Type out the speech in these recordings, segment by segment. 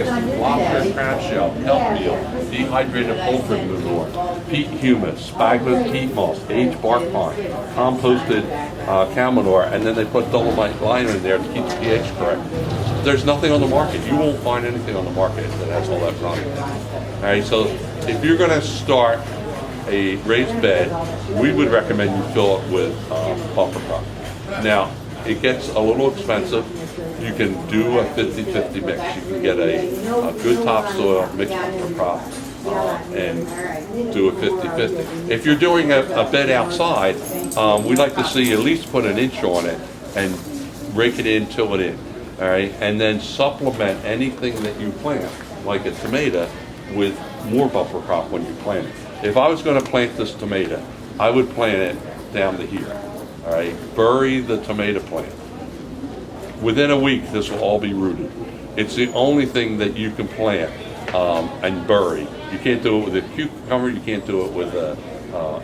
casting, lobster, crab shell, kelp meal, dehydrated poultry manure, peat humus, sphagnum peat moss, aged bark pine, composted cow manure, and then they put dolomite lime in there to keep the pH correct. There's nothing on the market. You won't find anything on the market that has all that product in it. All right, so if you're going to start a raised bed, we would recommend you fill it with bumper crop. Now, it gets a little expensive. You can do a 50-50 mix. You can get a good topsoil, mixed bumper crop, and do a 50-50. If you're doing a bed outside, we'd like to see you at least put an inch on it and rake it in, till it in. All right, and then supplement anything that you plant, like a tomato, with more bumper crop when you plant it. If I was going to plant this tomato, I would plant it down to here. All right, bury the tomato plant. Within a week, this will all be rooted. It's the only thing that you can plant and bury. You can't do it with a cucumber. You can't do it with a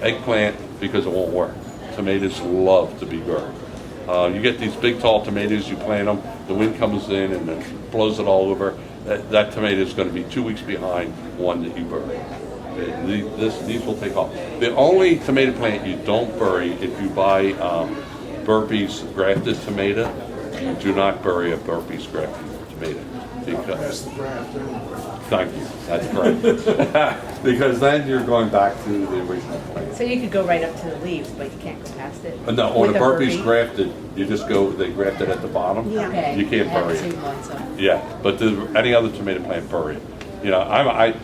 eggplant because it won't work. Tomatoes love to be buried. You get these big tall tomatoes, you plant them, the wind comes in and then blows it all over. That tomato is going to be 2 weeks behind one that you bury. These will take off. The only tomato plant you don't bury, if you buy Burpee's grafted tomato, you do not bury a Burpee's grafted tomato. Because, thank you, that's correct. Because then you're going back to the original plant. So you could go right up to the leaves, but you can't go past it? No, on a Burpee's grafted, you just go, they graft it at the bottom. Yeah. Okay. You can't bury it. Yeah, but any other tomato plant, bury it. You know, I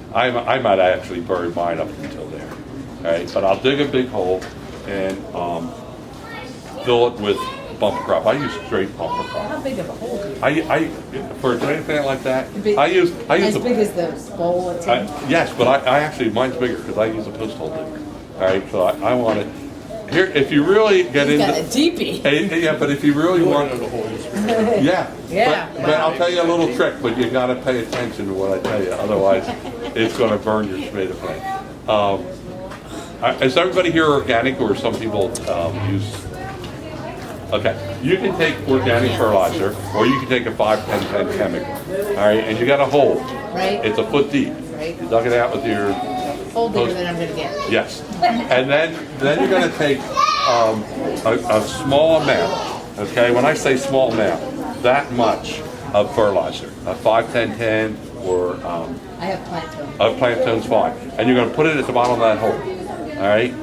might actually bury mine up until there. All right, but I'll dig a big hole and fill it with bumper crop. I use straight bumper crop. How big of a hole do you For a tomato plant like that, big, I use as big as the bowl of tin? yes, but I actually, mine's bigger because I use a post hole digger. All right, so I want it. Here, if you really get He's into got a deepie. yeah, but if you really want yeah. Yeah. But I'll tell you a little trick, but you got to pay attention to what I tell you, otherwise it's going to burn your tomato plant. Is everybody here organic, or some people use? Okay, you can take organic fertilizer, or you can take a 5-10-10 chemical. All right, and you got a hole. Right. It's a foot deep. Right. You dug it out with your Hole bigger than I'm going to get. Yes. And then you're going to take a small amount, okay? When I say small amount, that much of fertilizer, a 5-10-10 or I have plantain. a plantain's fine. And you're going to put it at the bottom of that hole, all right?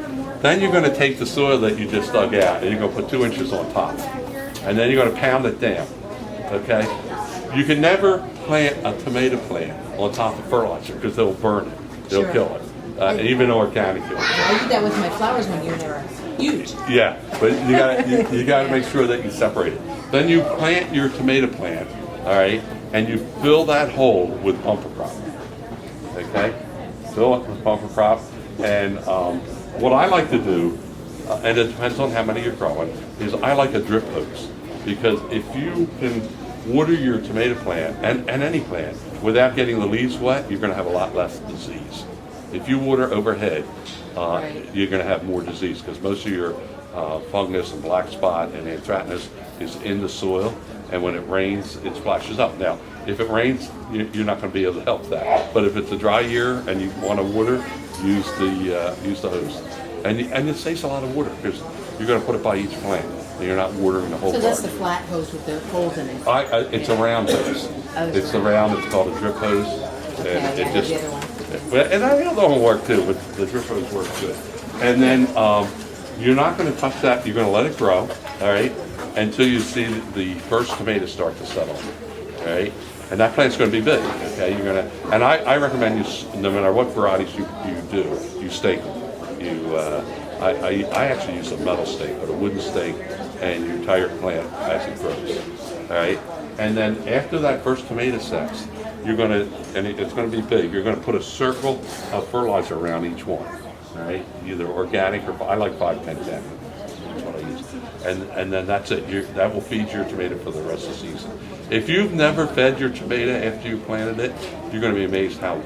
Then you're going to take the soil that you just dug out and you're going to put 2 inches on top. And then you're going to pound it down, okay? You can never plant a tomato plant on top of fertilizer because they'll burn it. They'll kill it. Even organic. I did that with my flowers one year and they were huge. Yeah, but you gotta make sure that you separate it. Then you plant your tomato plant, all right, and you fill that hole with bumper crop. Okay, fill it with bumper crop, and what I like to do, and it depends on how many you're growing, is I like a drip hose, because if you can water your tomato plant and any plant without getting the leaves wet, you're gonna have a lot less disease. If you water overhead, you're going to have more disease because most of your fungus and black spot and anthracnose is in the soil, and when it rains, it splashes up. Now, if it rains, you're not going to be able to help that. But if it's a dry year and you want to water, use the hose, and it saves a lot of water because you're going to put it by each plant, and you're not watering the whole garden. So that's the flat hose with the holes in it. It's a round hose. It's the round. It's called a drip hose, and it just. The other one. And the other one worked too, but the drip hose works good. And then you're not going to touch that. You're going to let it grow, all right, until you see the first tomatoes start to settle, all right. And that plant's going to be big, okay. You're going to, and I recommend you, no matter what varieties you do, you stake them. I actually use a metal stake, but a wooden stake, and you tie your plant as it grows, all right. And then after that first tomato sets, you're going to, and it's going to be big, you're going to put a circle of fertilizer around each one, all right? Either organic or, I like 5-10-10, that's what I use. And then that's it, that will feed your tomato for the rest of the season. If you've never fed your tomato after you planted it, you're going to be amazed how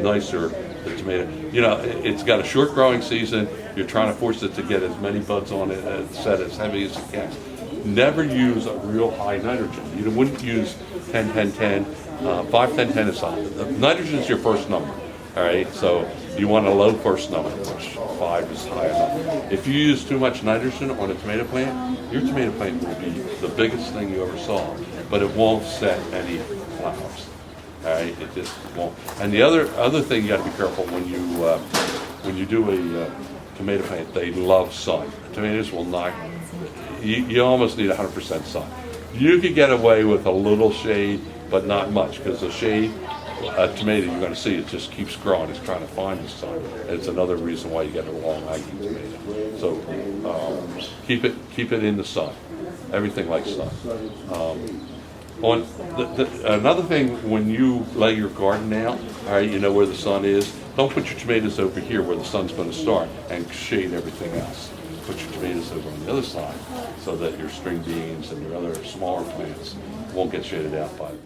nicer the tomato, you know, it's got a short growing season, you're trying to force it to get as many buds on it, set as heavy as you can. Never use a real high nitrogen. You wouldn't use 10-10-10. 5, 10, 10 is solid. Nitrogen is your first number. All right, so you want a low first number, which 5 is high enough. If you use too much nitrogen on a tomato plant, your tomato plant will be the biggest thing you ever saw, but it won't set any flowers. All right, it just won't. And the other thing you got to be careful when you do a tomato plant, they love sun. Tomatoes will not. You almost need 100% sun. You could get away with a little shade, but not much, because the shade, a tomato you're going to see, it just keeps growing. It's trying to find the sun. It's another reason why you get a long-acting tomato. So keep it in the sun. Everything likes sun. Another thing, when you lay your garden out, all right, you know where the sun is. Don't put your tomatoes over here where the sun's going to start and shade everything else. Put your tomatoes over on the other side so that your string beans and your other smaller plants won't get shaded out by the